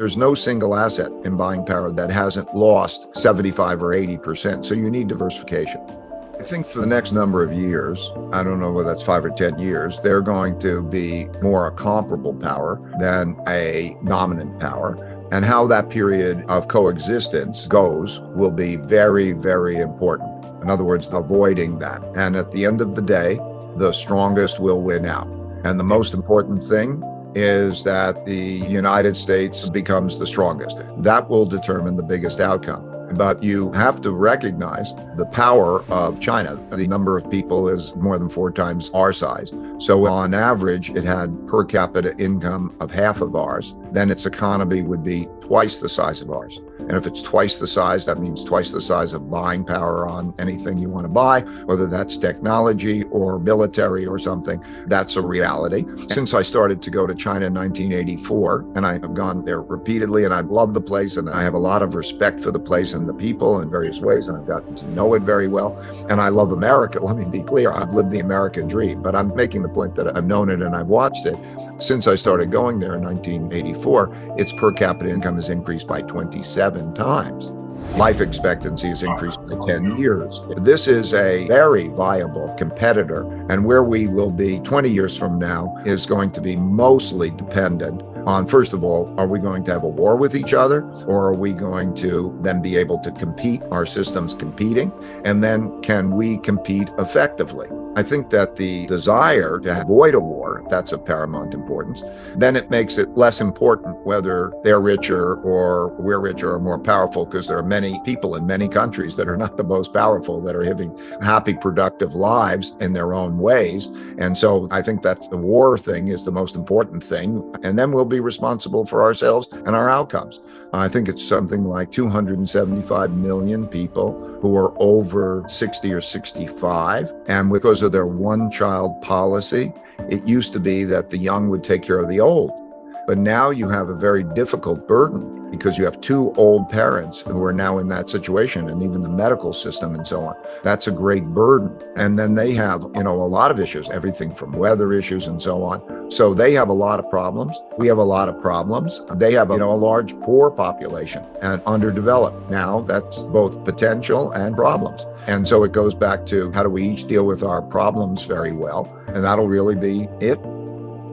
There's no single asset in buying power that hasn't lost 75 or 80%. So you need diversification. I think for the next number of years, I don't know whether that's 5 or 10 years, they're going to be more a comparable power than a dominant power. And how that period of coexistence goes will be very, very important. In other words, avoiding that. And at the end of the day, the strongest will win out. And the most important thing is that the United States becomes the strongest. That will determine the biggest outcome. But you have to recognize the power of China. The number of people is more than 4 times our size. So on average, it had per capita income of half of ours. Then its economy would be twice the size of ours. And if it's twice the size, that means twice the size of buying power on anything you want to buy, whether that's technology or military or something. That's a reality. Since I started to go to China in 1984, and I have gone there repeatedly, and I love the place, and I have a lot of respect for the place and the people in various ways, and I've gotten to know it very well. And I love America. Let me be clear. I've lived the American dream, but I'm making the point that I've known it and I've watched it. Since I started going there in 1984, its per capita income has increased by 27 times. Life expectancy has increased by 10 years. This is a very viable competitor, and where we will be 20 years from now is going to be mostly dependent on, first of all, are we going to have a war with each other, or are we going to then be able to compete, our systems competing, and then can we compete effectively? I think that the desire to avoid a war, that's of paramount importance, then it makes it less important whether they're richer or we're richer or more powerful, because there are many people in many countries that are not the most powerful that are having happy, productive lives in their own ways. And so I think that's the war thing is the most important thing. And then we'll be responsible for ourselves and our outcomes. I think it's something like 275 million people who are over 60 or 65. And because of their one-child policy, it used to be that the young would take care of the old. But now you have a very difficult burden because you have 2 old parents who are now in that situation, and even the medical system and so on. That's a great burden. And then they have, a lot of issues, everything from weather issues and so on. So they have a lot of problems. We have a lot of problems. They have, a large poor population and underdeveloped. Now that's both potential and problems. And so it goes back to how do we each deal with our problems very well? And that'll really be it.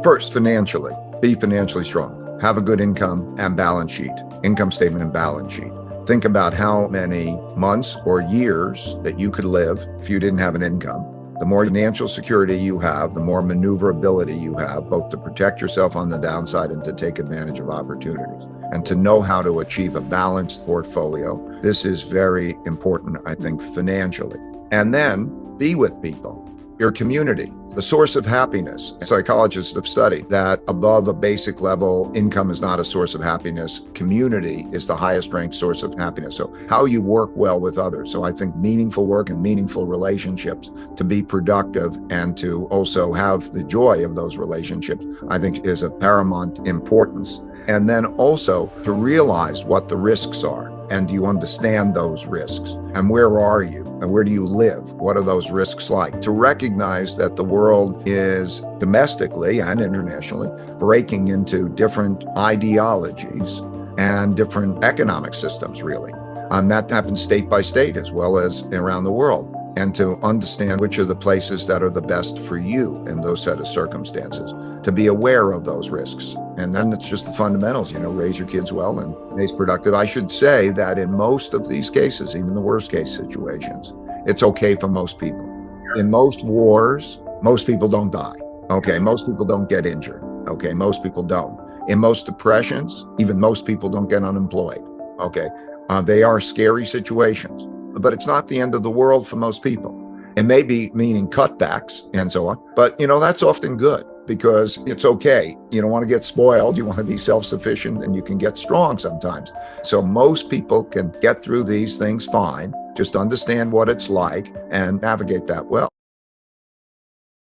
First, financially, be financially strong. Have a good income and balance sheet, income statement and balance sheet. Think about how many months or years that you could live if you didn't have an income. The more financial security you have, the more maneuverability you have, both to protect yourself on the downside and to take advantage of opportunities, and to know how to achieve a balanced portfolio. This is very important, I think, financially. And then be with people. Your community, the source of happiness. Psychologists have studied that above a basic level, income is not a source of happiness. Community is the highest ranked source of happiness. So how you work well with others. So I think meaningful work and meaningful relationships, to be productive and to also have the joy of those relationships, I think is of paramount importance. And then also to realize what the risks are. And do you understand those risks? And where are you? And where do you live? What are those risks like? To recognize that the world is domestically and internationally breaking into different ideologies and different economic systems, really. That happens state by state as well as around the world. And to understand which are the places that are the best for you in those set of circumstances, to be aware of those risks. And then it's just the fundamentals, raise your kids well and raise productive. I should say that in most of these cases, even the worst case situations, it's okay for most people. In most wars, most people don't die. Okay, most people don't get injured. Okay, most people don't. In most depressions, even most people don't get unemployed. Okay, they are scary situations. But it's not the end of the world for most people. It may be meaning cutbacks and so on, but that's often good because it's okay. You don't want to get spoiled. You want to be self-sufficient, and you can get strong sometimes. So most people can get through these things fine. Just understand what it's like and navigate that well.